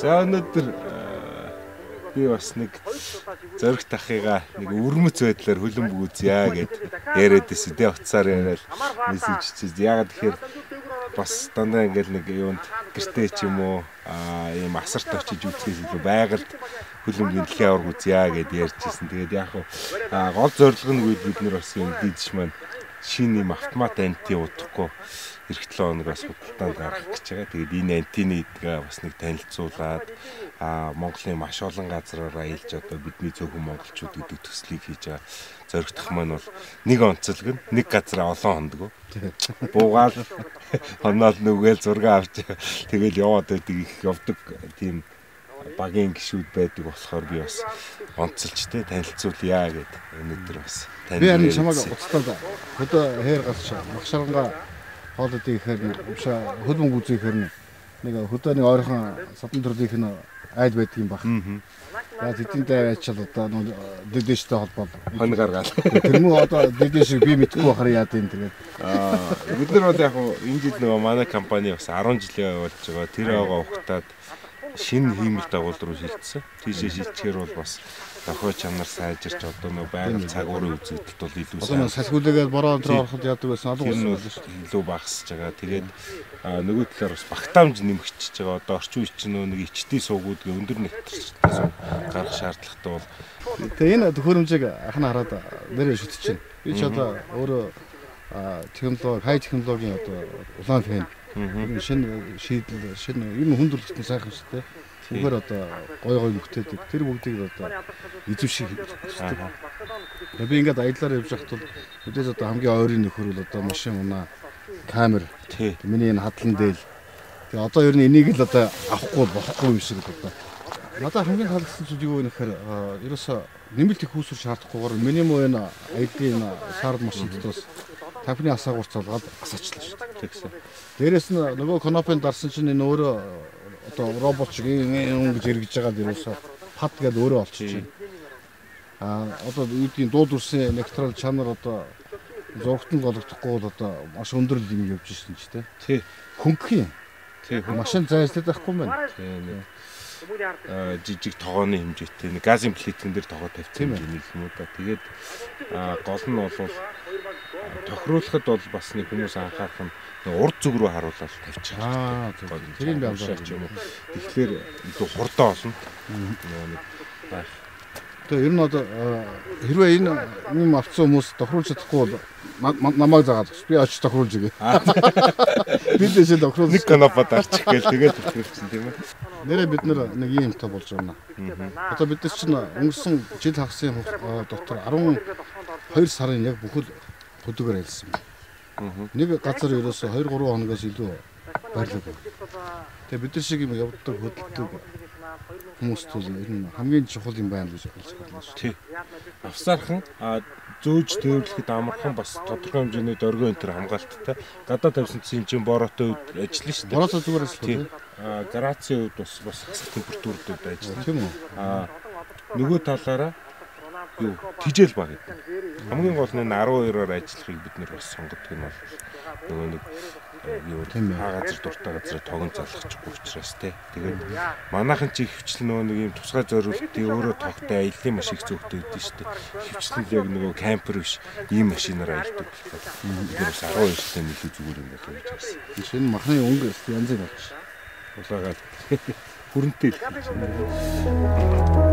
За өнөөдөр би бас нэг зөрөгт ахыгаа нэг өрмөц байдлаар хөлбөмбөг үзье гэд яриад байсан дээ уцаар яриад мессеж чиж. Ягаад тэгэхээр бас дандаа ингээл нэг юунд гэртээ ч юм уу ийм асарт очиж үзэхээс илүү байгальд хөлбөмбөгийн дэлхийн аварга үзье гэд ярьжсэн. Тэгээд яг гол зорилго нь бид нар бас юм дийдэж маань шинэ юм автомат анти удахгүй эх 7 хоногоос худалдаанд гаргах гэж байгаа. Тэгээд энэ антинидгээ бас нэг танилцуулаад Монголын маш олон газраараа илж одоо бидний зөвхөн монголчууд гэдэг төслийг хийж байгаа. Зоригдох маань бол нэг онцлог нь нэг газараа олон хондгоо. Буугаал хоноол нүгээл зураг авч тэгэл яваад байдаг их явдаг тийм багийн гişүүд байдаг болохоор би бас онцолж те танилцуулъя гэдэг өнөөдөр бас би харин чамайг уцтаад хөдөө хээр гарч магшаранга хоолойд ихээр хөлбөмбөг үзэхээр нэг хөдөөний ойрхон садан төрлийнх нь айл байдаг юм баг. За тэдэнтэй ачаад одоо дэдэштэй холбоод хонь гаргаад тэр мөн одоо дэдэшийг би мэдхгүй байхаар яад юм тэгээд бид нар бол яг энэ жил нөгөө манай компани бас 10 жилийн явуулж байгаа. Тэр аваа ухтаад шинэ хиймэл дагуул руу шилжсэн. Тийшээ шилжчихэр бол бас дохой чанар сайжирч одоо нөгөө байгаль цагуурын үзэгдэлт бол илүү сайн. Одоо салхиулаагээд бороо өндөр ороход яадаг байсан алга болсон илүү багасж байгаа. Тэгээд нөгөө талаар бас багтаамж нэмэгдчихэж байгаа. Одоо орчин үеч нөгөө нэг ичдийн суугуудгийн өндөр нэвтрэлттэй сууг гарах шаардлагатай бол тэгээд энэ төхөөрөмжийг анхна хараад нэрээ шүтэж байна. Би ч одоо өөрөө технологи, хай технологийн одоо улаан фэн шинэ шийдэл, шинэ юм хүндрэлтэн сайхан шүү дээ. Зүгээр одоо гой мөхтөөд тэр бүгдийг одоо эзэмших хэрэгтэй. Би ингээд аяллаар явж байхад бол мэдээж одоо хамгийн ойрын нөхөр бол одоо машин унаа, камер, миний энэ хадлан дээл. Тэгээ одоо ер нь энийг л одоо авахгүй болохгүй юм шиг одоо. Надад хамгийн таалагдсан зүйл юу вэ гэхээр ерөөсө нэмэлт их үүсвэр шаардахгүйгээр минимум энэ аяллаа шаард машин дотроос тахны асаагуурч залгаад асаачлаа шүү дээ. Тэгсэн. Дээрээс нь нөгөө конопын дарсан чинь энэ өөрөө одоо робот шиг ингэж эргэж байгаа дээрээс пад гэдэг өөрөө олчихж байна. Одоо үүдийн дууд үрсэн электрол чанар одоо зургтанд гологдохгүй бол одоо маш өндөр юм явж ирсэн ч тий. Хөнгөх юм. Тий. Машин зайлшгүй байхгүй юм байна. Жижиг тогооны хэмжээтэй нэг газын плитэн дээр тогоо тавьсан юм юм уу да. Тэгээд гол нь бол тохируулахад бол бас нэг хүмүүс анхаарах нь урд зүг рүү харуулаад тавьчих. Тэр юм байна юм уу. Тэгэхээр илүү хурдан олно. Нэг байх. Тэгээ ер нь одоо хэрвээ энэ юм авцсан хүмүүс тохируулж чадахгүй бол намайг заагаад би очиж тохируулж игээ. Би дэшээ тохируулж нэг канапад арчих гээл тэгээд тохируулсан тийм ээ. Нэрээ бид нэг ийм юмтай болж байна. Одоо бид нар чинь өнгөрсөн жил хагасын дотор 12 сарын яг бүхэл хөдөгөр айлсан. Нэг газар ерөөсө 2-3 хоногоос илүү байрлаагүй. Тэгээ бид нар шиг юм явдаг хөдөлдөг хүмүүст бол ер нь хамгийн чухал юм байна гэж хэлж байна шүү. Тий. Авсаархан зөөж тээвэрлэхэд амархан бас тодорхой хэмжээний дөргөө энэ төр хамгаалттай. Гадаа тавьсан чинь бороотой үед ажиллана шүү дээ. Бороотой зүгээр ажиллана. Градусын үед бас хасах температуруудад ажиллана. Тийм үү. Нөгөө талаараа юу тижэл баг гэдэг. Хамгийн гол нь 12-оор ажиллахыг бид нэр бас сонгодог нь бол нөгөө нэг юу газар дуртай газар тогон залгачихгүй учраас тий. Тэгээд манайхан чи хөвчлэн нөгөө нэг юм тусгай зориултын өөрөө тогтой аяллаа маш их зөөгтэй байдсан шүү дээ. Хөвчлэн яг нөгөө кампер биш ийм машинаар аялдаг болохоор бид бас 12-тай илүү зүгээр юм байна гэж хэлсэн. Шинэ махны өнгө янзын болж улаагаад хүрэнтэй л.